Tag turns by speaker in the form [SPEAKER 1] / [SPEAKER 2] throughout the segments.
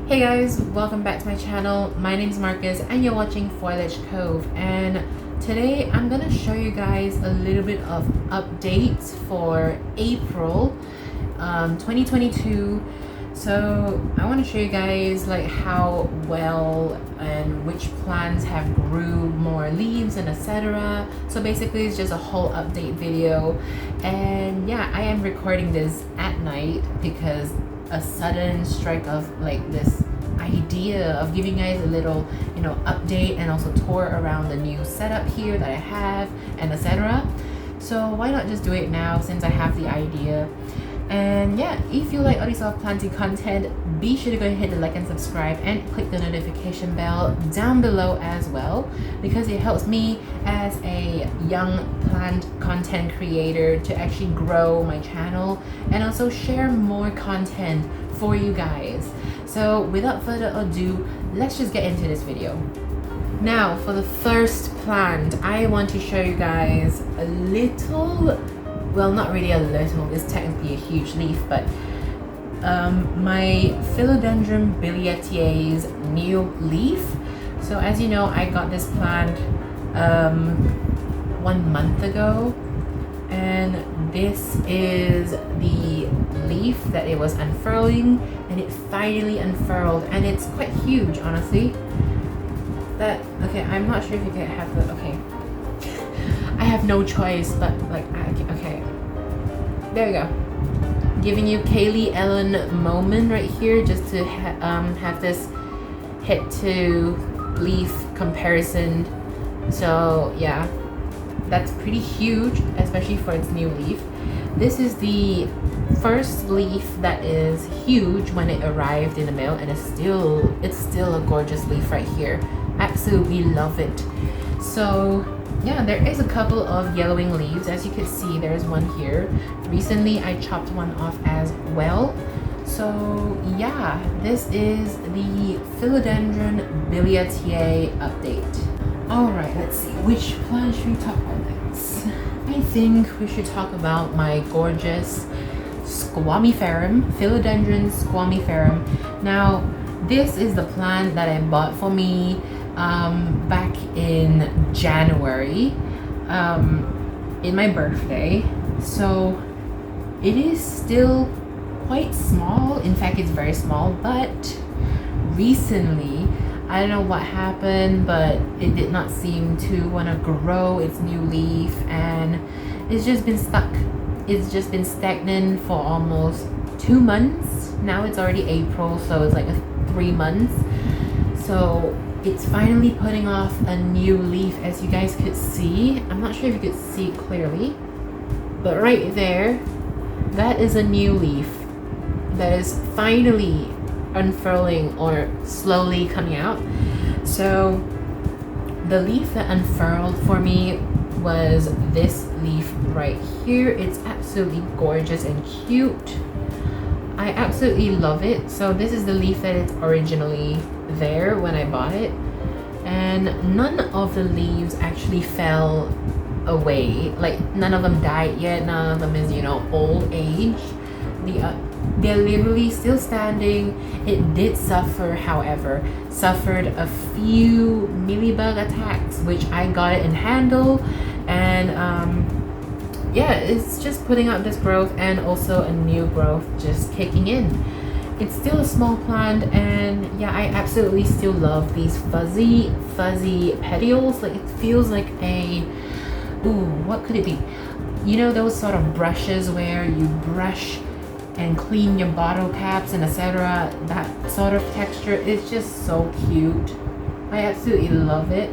[SPEAKER 1] Hey guys, welcome back to my channel. My name is Marcus and you're watching Foliage Cove, and today I'm gonna show you guys a little bit of updates for April 2022. So I want to show you guys like how well and which plants have grew more leaves and etc. So basically it's just a whole update video, and yeah, I am recording this at night because a sudden strike of like this idea of giving you guys a little update and also tour around the new setup here that I have and etc. So why not just do it now since I have the idea. And yeah, if you like all this planting content, be sure to go ahead and hit the like and subscribe and click the notification bell down below as well, because it helps me as a young plant content creator to actually grow my channel and also share more content for you guys. So without further ado, let's just get into this video. Now for the first plant, I want to show you guys a little, well, not really a little, it's technically a huge leaf, but my Philodendron Billietie's new leaf. So as you know, I got this plant 1 month ago, and this is the leaf that it was unfurling, and it finally unfurled, and it's quite huge, honestly. That, okay, I'm not sure if you can have the, okay, I have no choice, but like, okay, there we go. Giving you Kaylee Ellen moment right here, just to have this head to leaf comparison. So yeah, that's pretty huge, especially for its new leaf. This is the first leaf that is huge when it arrived in the mail, and it's still a gorgeous leaf right here. Absolutely love it. So yeah, there is a couple of yellowing leaves. As you can see, there's one here. Recently I chopped one off as well. So yeah, this is the Philodendron Billietie update. Alright, let's see, which plant should we talk about next? I think we should talk about my gorgeous Squamiferum, Philodendron Squamiferum. Now this is the plant that I bought for me back in January, in my birthday. So it is still quite small. In fact, it's very small, but recently, I don't know what happened, but it did not seem to want to grow its new leaf, and it's just been stuck. It's just been stagnant for almost 2 months. Now it's already April, so it's like 3 months. So it's finally putting off a new leaf, as you guys could see. I'm not sure if you could see clearly, but right there, that is a new leaf that is finally unfurling or slowly coming out. So the leaf that unfurled for me was this leaf right here. It's absolutely gorgeous and cute. I absolutely love it. So this is the leaf that is originally there when I bought it, and none of the leaves actually fell away. Like none of them died yet. None of them is old age. They're literally still standing. It did suffer, however, suffered a few mealybug attacks, which I got it and handled, and yeah, it's just putting out this growth and also a new growth just kicking in. It's still a small plant, and yeah, I absolutely still love these fuzzy petioles. Like it feels like a, ooh, what could it be? You know those sort of brushes where you brush and clean your bottle caps and etc. That sort of texture is just so cute. I absolutely love it.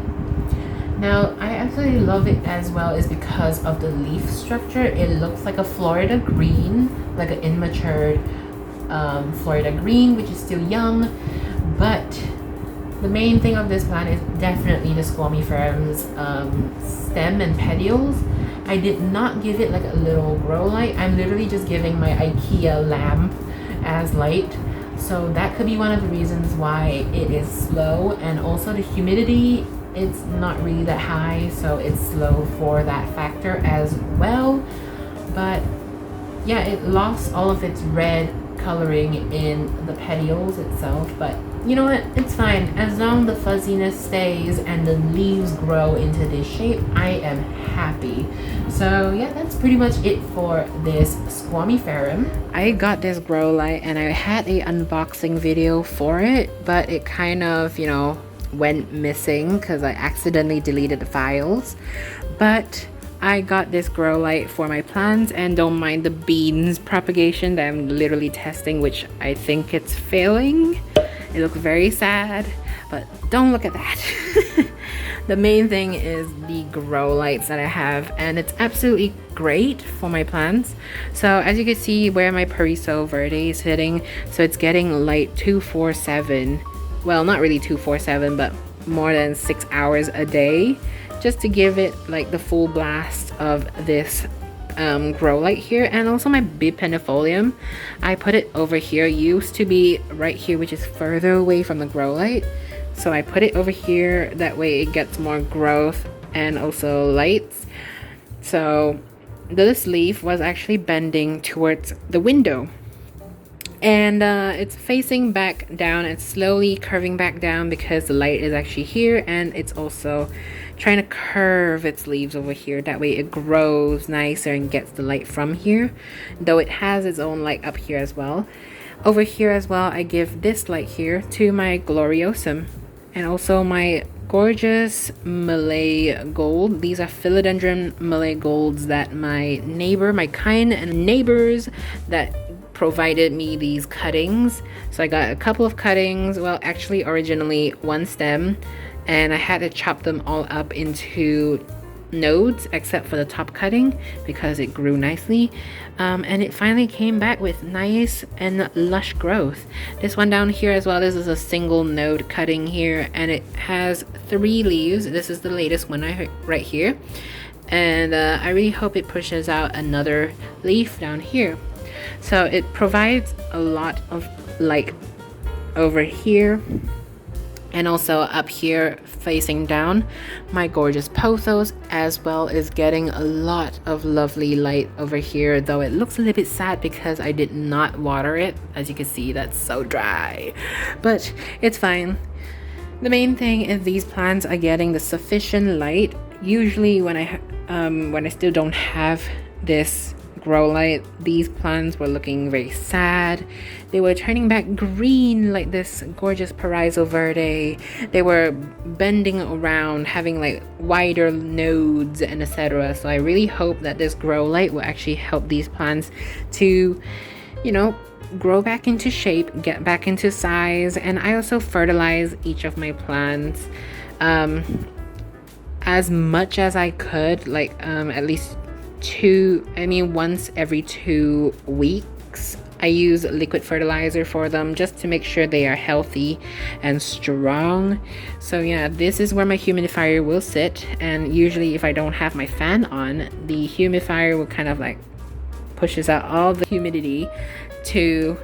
[SPEAKER 1] Now, I absolutely love it as well is because of the leaf structure. It looks like a Florida green, like an immatured Florida green, which is still young. But the main thing of this plant is definitely the Squamiferum's stem and petioles. I did not give it like a little grow light. I'm literally just giving my IKEA lamp as light. So that could be one of the reasons why it is slow, and also the humidity, it's not really that high, so it's slow for that factor as well. But yeah, it lost all of its red coloring in the petioles itself, but you know what, it's fine. As long as the fuzziness stays and the leaves grow into this shape, I am happy. So yeah, that's pretty much it for this Squamiferum. I got this Growlight and I had a unboxing video for it, but it kind of, you know, went missing because I accidentally deleted the files. But I got this Growlight for my plants, and don't mind the beans propagation that I'm literally testing, which I think it's failing. It looks very sad, but don't look at that. The main thing is the Growlights that I have, and it's absolutely great for my plants. So as you can see where my Pariso Verde is sitting, so it's getting light 247. Well, not really 247, but more than 6 hours a day, just to give it like the full blast of this Growlight here. And also my Bibenifolium, I put it over here. It used to be right here, which is further away from the Growlight, so I put it over here. That way it gets more growth and also lights. So this leaf was actually bending towards the window, and it's facing back down and slowly curving back down because the light is actually here, and it's also trying to curve its leaves over here. That way it grows nicer and gets the light from here, though it has its own light up here as well. Over here as well, I give this light here to my Gloriosum and also my gorgeous Malay Gold. These are Philodendron Malay Golds that my neighbor, my kind neighbors that provided me these cuttings. So I got a couple of cuttings, well actually originally one stem, and I had to chop them all up into nodes except for the top cutting because it grew nicely, and it finally came back with nice and lush growth. This one down here as well, this is a single node cutting here, and it has 3 leaves. This is the latest one right here, and I really hope it pushes out another leaf down here. So it provides a lot of light over here, and also up here facing down. My gorgeous pothos as well is getting a lot of lovely light over here, though it looks a little bit sad because I did not water it. As you can see, that's so dry, but it's fine. The main thing is these plants are getting the sufficient light. Usually when I still don't have this Growlight, these plants were looking very sad. They were turning back green like this gorgeous Pariso Verde. They were bending around, having like wider nodes and etc. So I really hope that this Growlight will actually help these plants to, you know, grow back into shape, get back into size. And I also fertilize each of my plants as much as I could, like at least once every 2 weeks. I use liquid fertilizer for them just to make sure they are healthy and strong. So yeah, this is where my humidifier will sit, and usually if I don't have my fan on, the humidifier will kind of like pushes out all the humidity to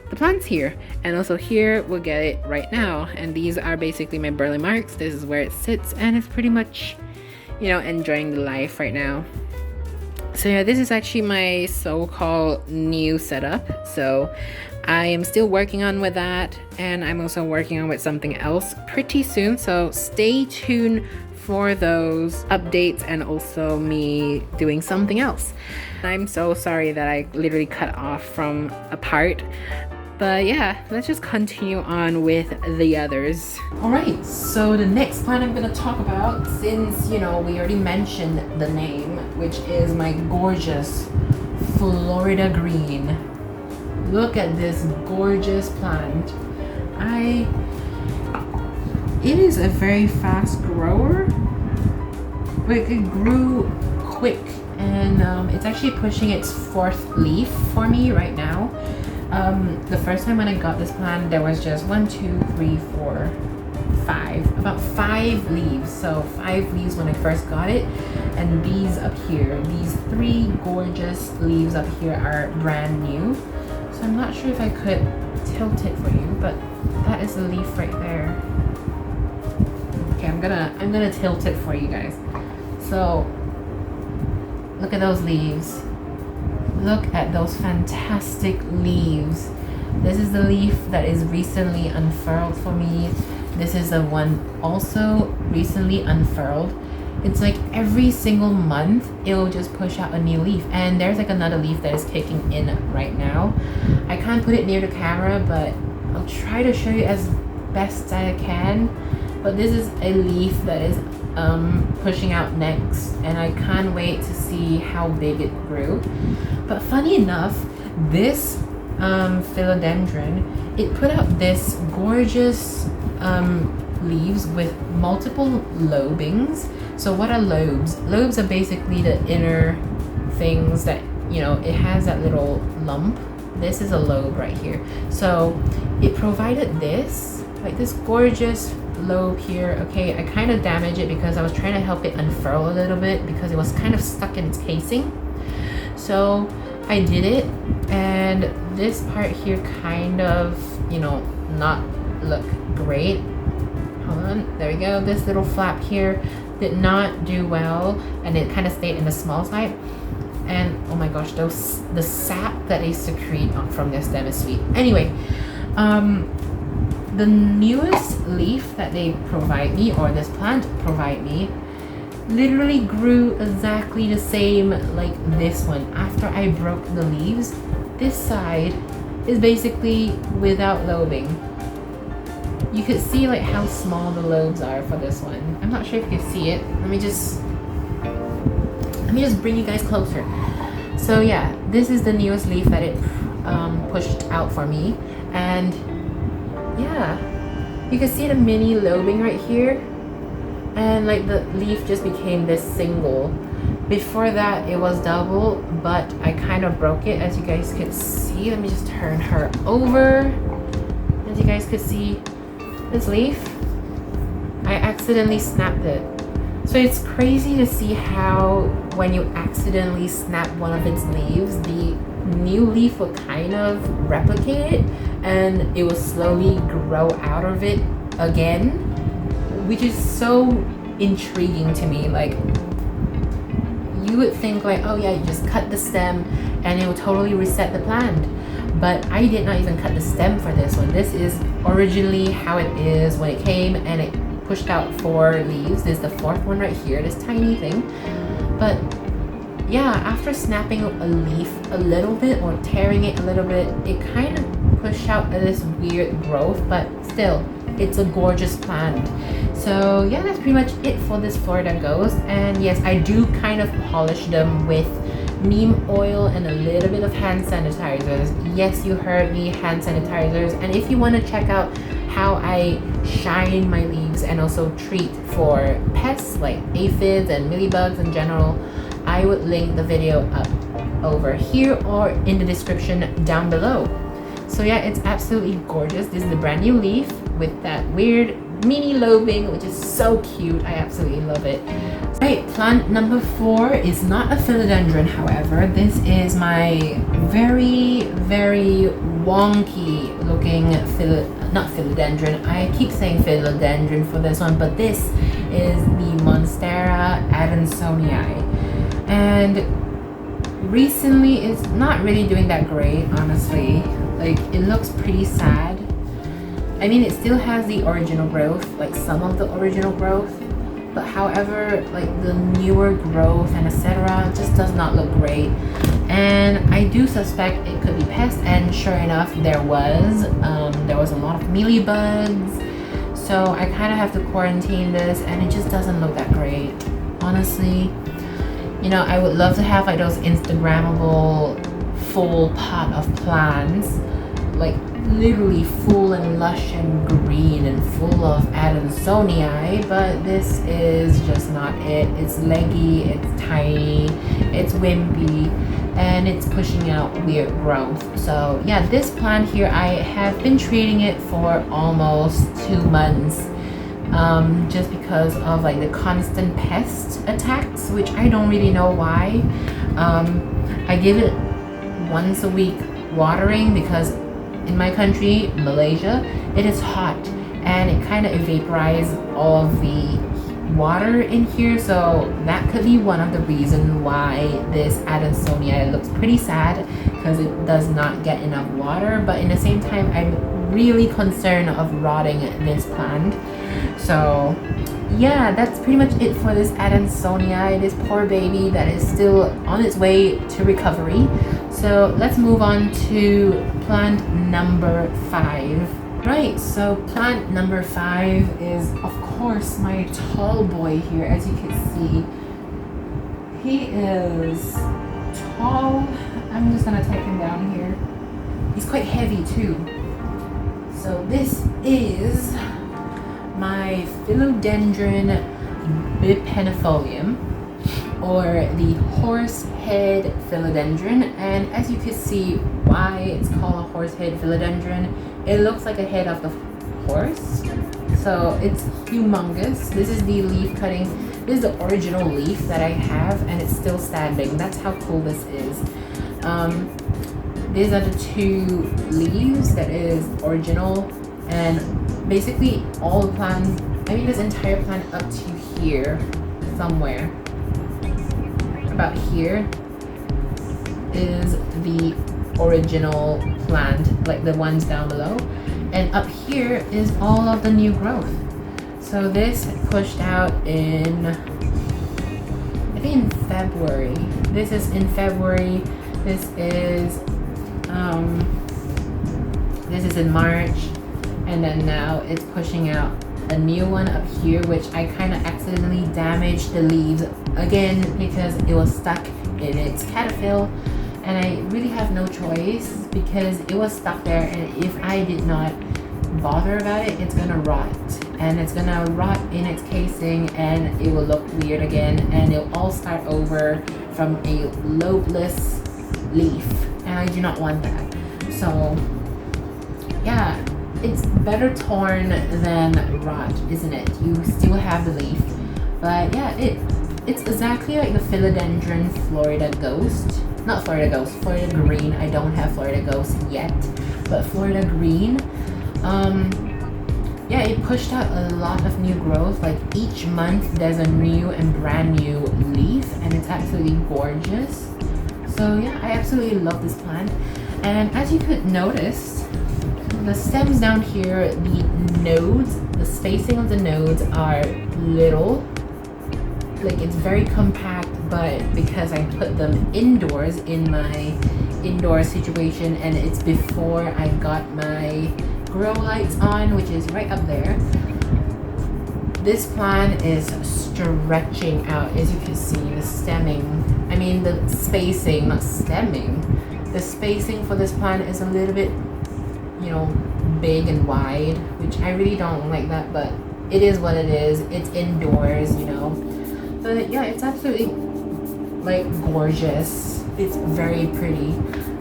[SPEAKER 1] the plants here. And also here we'll get it right now, and these are basically my Burle Marx. This is where it sits, and it's pretty much, you know, enjoying the life right now. So yeah, this is actually my so-called new setup. So I am still working on with that, and I'm also working on with something else pretty soon. So stay tuned for those updates and also me doing something else. I'm so sorry that I literally cut off from a part. But yeah, let's just continue on with the others. Alright, so the next plant I'm going to talk about, since, you know, we already mentioned the name, which is my gorgeous Florida Green. Look at this gorgeous plant. It is a very fast grower, but it grew quick, and it's actually pushing its 4th leaf for me right now. The first time when I got this plant, there was just 1, 2, 3, 4, 5, about 5 leaves. So 5 leaves when I first got it, and these up here, these 3 gorgeous leaves up here are brand new. So I'm not sure if I could tilt it for you, but that is the leaf right there. Okay, I'm gonna tilt it for you guys. So look at those leaves. look at those fantastic leaves. This is the leaf that is recently unfurled for me. This is the one also recently unfurled. It's like every single month it'll just push out a new leaf, and there's like another leaf that is kicking in right now. I can't put it near the camera, but I'll try to show you as best I can. But this is a leaf that is pushing out next, and I can't wait to see how big it grew. But funny enough, this philodendron, it put out this gorgeous leaves with multiple lobings. So what are lobes? Lobes are basically the inner things that, you know, it has that little lump. This is a lobe right here. So it provided this, like this gorgeous lobe here. Okay, I kind of damaged it because I was trying to help it unfurl a little bit because it was kind of stuck in its casing. So I did it, and this part here kind of, you know, not look great. Hold on, there we go. This little flap here did not do well, and it kind of stayed in the small side. And oh my gosh, the sap that they secrete from their stem is sweet. Anyway, the newest leaf that they provide me, or this plant provide me, literally grew exactly the same like this one. After I broke the leaves, this side is basically without lobing. You could see like how small the lobes are for this one. I'm not sure if you can see it. Let me just bring you guys closer. So yeah, this is the newest leaf that it pushed out for me, and yeah, you can see the mini lobing right here, and like the leaf just became this single. Before that it was double, but I kind of broke it, as you guys could see. Let me just turn her over. As you guys could see, this leaf, I accidentally snapped it. So it's crazy to see how when you accidentally snap one of its leaves, the new leaf will kind of replicate it, and it will slowly grow out of it again, which is so intriguing to me. Like, you would think like, oh yeah, you just cut the stem and it will totally reset the plant. But I did not even cut the stem for this one. This is originally how it is when it came, and it pushed out 4 leaves. This is the 4th one right here, this tiny thing. But yeah, after snapping a leaf a little bit or tearing it a little bit, it kind of pushed out this weird growth, but still, it's a gorgeous plant. So yeah, that's pretty much it for this Florida Ghost. And yes, I do kind of polish them with neem oil and a little bit of hand sanitizers. Yes, you heard me, hand sanitizers. And if you want to check out how I shine my leaves and also treat for pests like aphids and mealybugs in general, I would link the video up over here or in the description down below. So yeah, it's absolutely gorgeous. This is the brand new leaf with that weird mini lobing, which is so cute. I absolutely love it. Right, plant number 4 is not a philodendron, however. This is my very, very wonky looking not philodendron. I keep saying philodendron for this one, but this is the Monstera Adensonii. And recently it's not really doing that great, honestly. Like, it looks pretty sad. I mean, it still has the original growth, like some of the original growth, but however, like the newer growth and etc. just does not look great. And I do suspect it could be pests, and sure enough, there was a lot of mealybugs. So I kind of have to quarantine this, and it just doesn't look that great, honestly. You know, I would love to have like those Instagrammable full pot of plants, like literally full and lush and green and full of Adensonii, but this is just not it. It's leggy, it's tiny, it's wimpy, and it's pushing out weird growth. So yeah, this plant here, I have been treating it for almost 2 months, just because of like the constant pest attacks, which I don't really know why. I give it once a week watering because in my country, Malaysia, it is hot, and it kind of vaporizes all of the water in here, so that could be one of the reasons why this Adensonii looks pretty sad, because it does not get enough water. But in the same time, I'm really concerned of rotting this plant. So yeah, that's pretty much it for this Adensonii, this poor baby that is still on its way to recovery. So let's move on to plant number 5. Right, so plant number 5 is, of course, my tall boy here. As you can see, he is tall. I'm just gonna take him down here. He's quite heavy too. So this is my philodendron Bibenifolium, or the horsehead philodendron. And as you can see why it's called a horsehead philodendron, it looks like a head of the horse, so it's humongous. This is the leaf cutting. This is the original leaf that I have, and it's still standing. That's how cool this is. These are the 2 leaves that is original, and basically all the plants, I mean this entire plant up to here somewhere, about here, is the original plant, like the ones down below, and up here is all of the new growth. So this pushed out in, I think in February. This is in February. This is in March, and then now it's pushing out a new one up here, which I kind of accidentally damaged the leaves again because it was stuck in its caterpillar. And I really have no choice because it was stuck there, and if I did not bother about it, it's gonna rot. And it's gonna rot in its casing, and it will look weird again, and it'll all start over from a lobeless leaf. And I do not want that. So yeah, it's better torn than rot, isn't it? You still have the leaf. But yeah, it's exactly like the philodendron Florida Ghost. Not Florida Ghost, Florida Green. I don't have Florida Ghost yet, but Florida Green. Yeah, it pushed out a lot of new growth. Like each month there's a new and brand new leaf, and it's absolutely gorgeous. So yeah, I absolutely love this plant. And as you could notice, the stems down here, the nodes, the spacing of the nodes are little. Like it's very compact, but because I put them indoors in my indoor situation, and it's before I got my Growlights on, which is right up there, this plant is stretching out. As you can see, the stemming, I mean the spacing, not stemming, the spacing for this plant is a little bit, you know, big and wide, which I really don't like that, but it is what it is. It's indoors, you know. But yeah, it's absolutely like gorgeous. It's very pretty,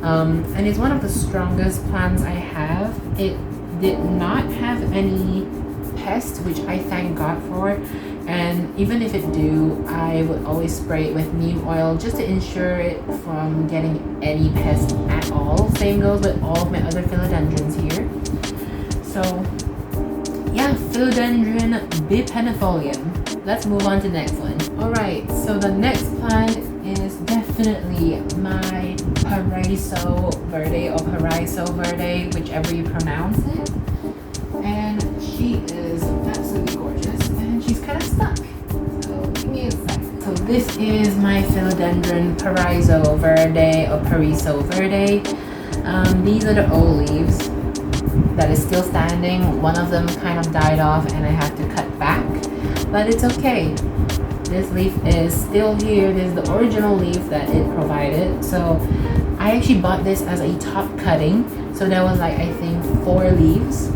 [SPEAKER 1] and it's one of the strongest plants I have. It did not have any pests, which I thank God for, and even if it do, I would always spray it with neem oil just to ensure it from getting any pests at all. Same goes with all of my other philodendrons here. So yeah, philodendron Bibenifolium. Let's move on to the next one. Alright, so the next plant is definitely my Pariso Verde, or Pariso Verde, whichever you pronounce it. And she is absolutely gorgeous, and she's kind of stuck. So give me a sec. So this is my philodendron Pariso Verde, or Pariso Verde. These are the old leaves that is still standing. One of them kind of died off, and I have to cut back. But it's okay. This leaf is still here. This is the original leaf that it provided. So I actually bought this as a top cutting. So there was like, I think 4 leaves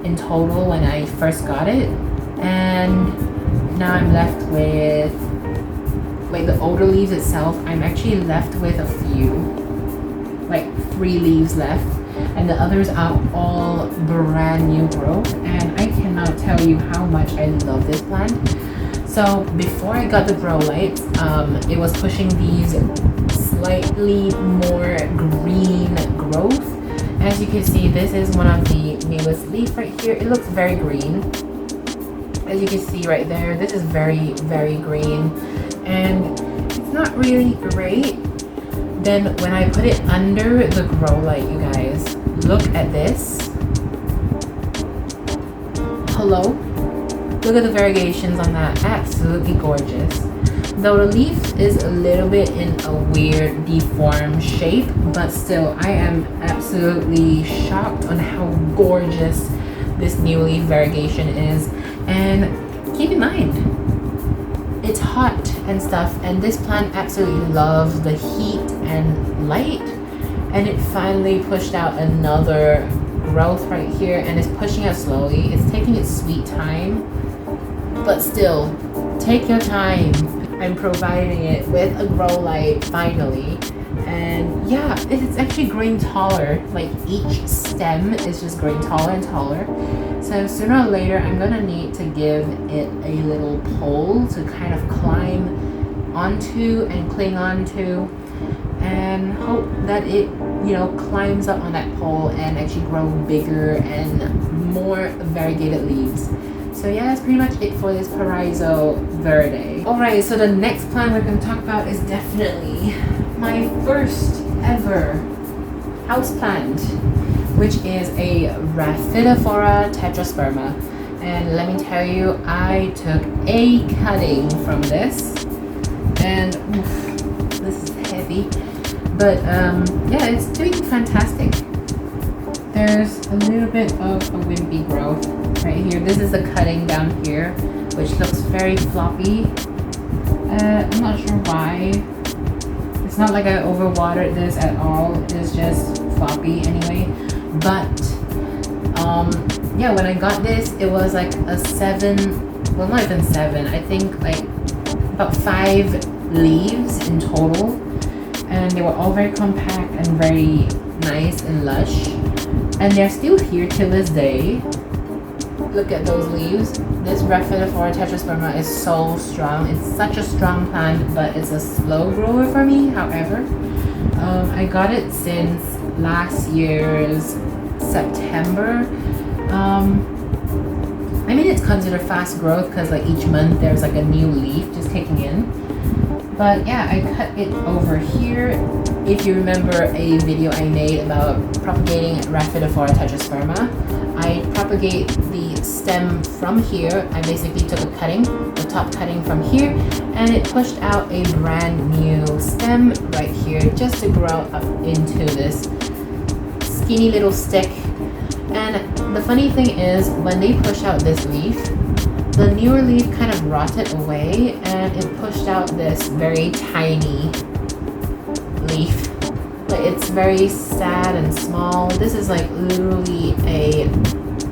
[SPEAKER 1] in total when I first got it. And now I'm left with, like the older leaves itself, I'm actually left with a few, like 3 leaves left. And the others are all brand new growth, and I cannot tell you how much I love this plant. So before I got the Growlight, it was pushing these slightly more green growth. As you can see, this is one of the newest leaf right here. It looks very green. as you can see right there, this is very, very green, and it's not really great. Then when I put it under the Growlight, you guys, look at this. Hello? Look at the variegations on that. Absolutely gorgeous. Though the leaf is a little bit in a weird deformed shape, but still I am absolutely shocked on how gorgeous this new leaf variegation is. And keep in mind, it's hot and stuff, and this plant absolutely loves the heat and light, and it finally pushed out another growth right here, and it's pushing out slowly. It's taking its sweet time, but still, take your time. I'm providing it with a Growlight finally, and yeah, it's actually growing taller. Like each stem is just growing taller and taller. So sooner or later, I'm gonna need to give it a little pole to kind of climb onto and cling onto, and hope that it, you know, climbs up on that pole and actually grow bigger and more variegated leaves. So yeah, that's pretty much it for this Pariso Verde. Alright, so the next plant we're going to talk about is definitely my first ever houseplant, which is a Rhaphidophora Tetrasperma. And let me tell you, I took a cutting from this, and oof, this is heavy, but yeah, it's doing fantastic. There's a little bit of a wimpy growth right here. This is the cutting down here, which looks very floppy. I'm not sure why. It's not like I overwatered this at all. It's just floppy anyway. But yeah, when I got this, it was like a 7, well, not even 7, I think like about 5 leaves in total, and they were all very compact and very nice and lush, and they're still here till this day. Look at those leaves. This Rhaphidophora Tetrasperma is so strong. It's such a strong plant, but it's a slow grower for me. However, I got it since last year's September. I mean, it's considered fast growth because like each month there's like a new leaf just kicking in. But yeah, I cut it over here. If you remember a video I made about propagating Rhaphidophora Tetrasperma, I propagate the stem from here. I basically took a cutting, the top cutting from here, and it pushed out a brand new stem right here just to grow up into this skinny little stick. And the funny thing is, when they push out this leaf, the newer leaf kind of rotted away and it pushed out this very tiny leaf. Like, it's very sad and small. This is like literally a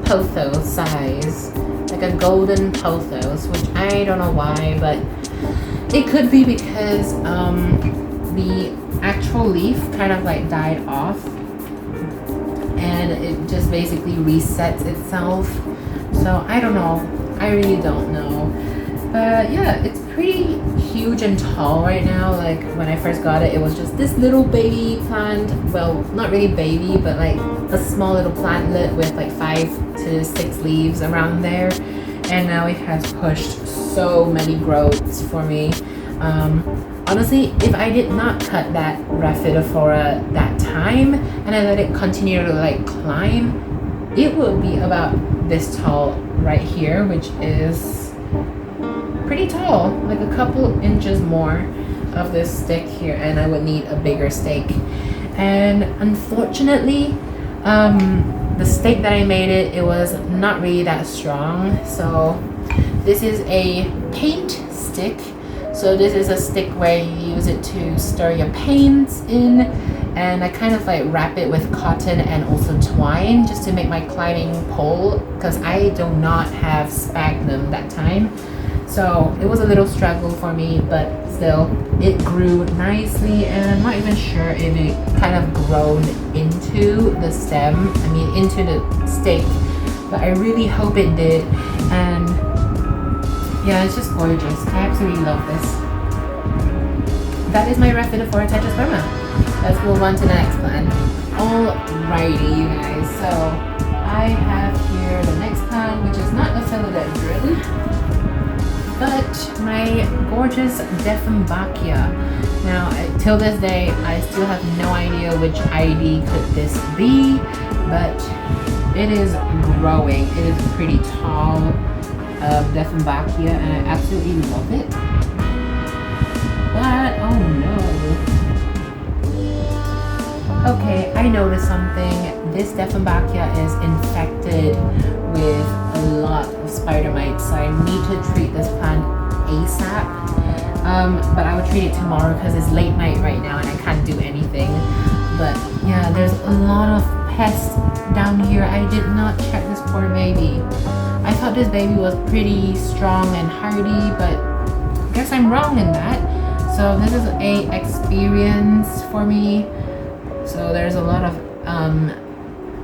[SPEAKER 1] pothos size, like a golden pothos, which I don't know why, but it could be because the actual leaf kind of like died off and it just basically resets itself. So I don't know. I really don't know. But yeah, it's pretty huge and tall right now. Like when I first got it, it was just this little baby plant. Well, not really baby, but like a small little plantlet with like 5 to 6 leaves around there. And now it has pushed so many growths for me. Honestly, if I did not cut that Rhaphidophora that time and I let it continue to like climb, it would be about this tall right here, which is pretty tall, like a couple inches more of this stick here, and I would need a bigger stake. And unfortunately, the stake that I made it was not really that strong. So this is a paint stick. So this is a stick where you use it to stir your paints in, and I kind of like wrap it with cotton and also twine just to make my climbing pole, because I do not have sphagnum that time. So it was a little struggle for me, but still it grew nicely, and I'm not even sure if it kind of grown into the stem, into the stake, but I really hope it did. And yeah, it's just gorgeous. I absolutely love this. That is my Rhaphidophora Tetrasperma. Let's move on to the next plant. Alrighty, you guys. So I have here the next plant, which is not a philodendron. gorgeous Dieffenbachia. Now, till this day, I still have no idea which ID could this be, but it is growing. It is pretty tall, Dieffenbachia, and I absolutely love it. But, oh no. Okay, I noticed something. This Dieffenbachia is infected with a lot of spider mites, so I need to treat this plant ASAP. But I will treat it tomorrow because it's late night right now and I can't do anything. But yeah, there's a lot of pests down here. I did not check this poor baby. I thought this baby was pretty strong and hardy, but I guess I'm wrong in that. So this is a experience for me. So there's a lot of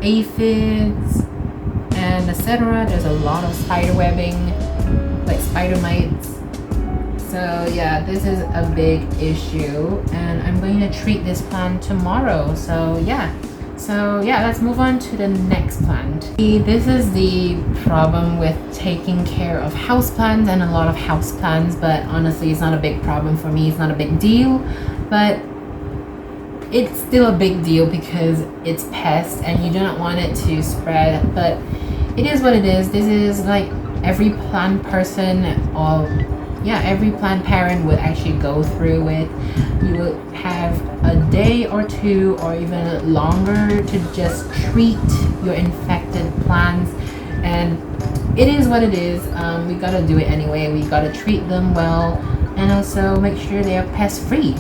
[SPEAKER 1] aphids and etc. There's a lot of spider webbing, like spider mites. So yeah, this is a big issue, and I'm going to treat this plant tomorrow. So yeah, let's move on to the next plant. This is the problem with taking care of houseplants and a lot of houseplants, but honestly, it's not a big problem for me. It's not a big deal, but it's still a big deal because it's pests and you do not want it to spread. But it is what it is. This is like every plant person or every plant parent would actually go through it. You would have a day or two or even longer to just treat your infected plants, and it is what it is. We gotta do it anyway. We gotta treat them well and also make sure they are pest free.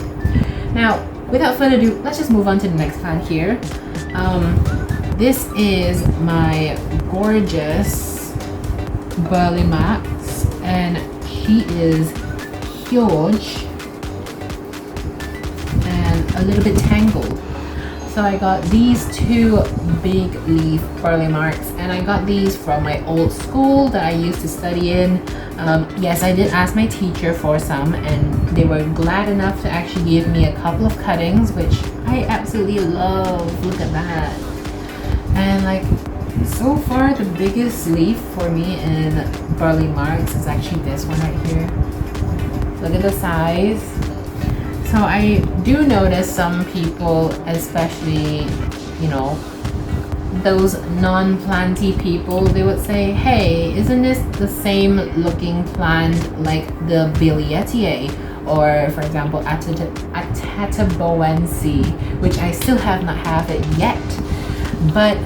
[SPEAKER 1] Now, without further ado, let's just move on to the next plant here. This is my gorgeous Burle Marx, and she is huge and a little bit tangled. So I got these two big leaf Burle Marx, and I got these from my old school that I used to study in. Yes, I did ask my teacher for some, and they were glad enough to actually give me a couple of cuttings, which I absolutely love. Look at that. And like, so far the biggest leaf for me in Burle Marx is actually this one right here. Look at the size. So I do notice some people, especially, you know, those non-planty people, they would say, hey, isn't this the same looking plant like the Billietie, or for example Atataboense, which I still have not have it yet. But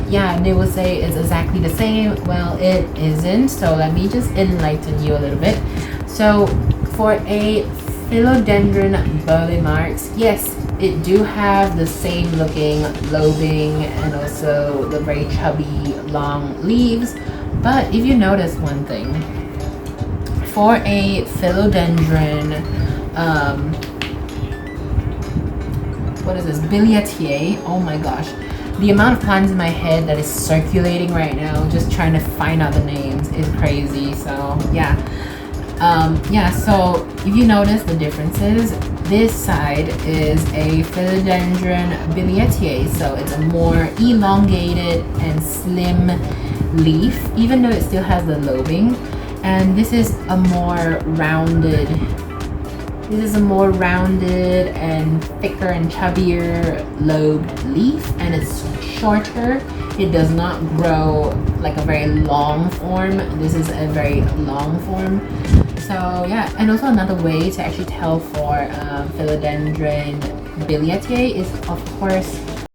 [SPEAKER 1] yeah, they will say it's exactly the same. Well, it isn't, so let me just enlighten you a little bit. So for a philodendron Burle Marx, yes, it do have the same looking lobing and also the very chubby long leaves. But if you notice one thing, for a philodendron what is this, Billietie, oh my gosh, the amount of plants in my head that is circulating right now, just trying to find out the names, is crazy. So yeah, so if you notice the differences, this side is a philodendron Billietie, so it's a more elongated and slim leaf, even though it still has the lobing. And this is a more rounded and thicker and chubbier lobed leaf, and it's shorter. It does not grow like a very long form. This is a very long form. So yeah, and also another way to actually tell for philodendron Billietie is, of course,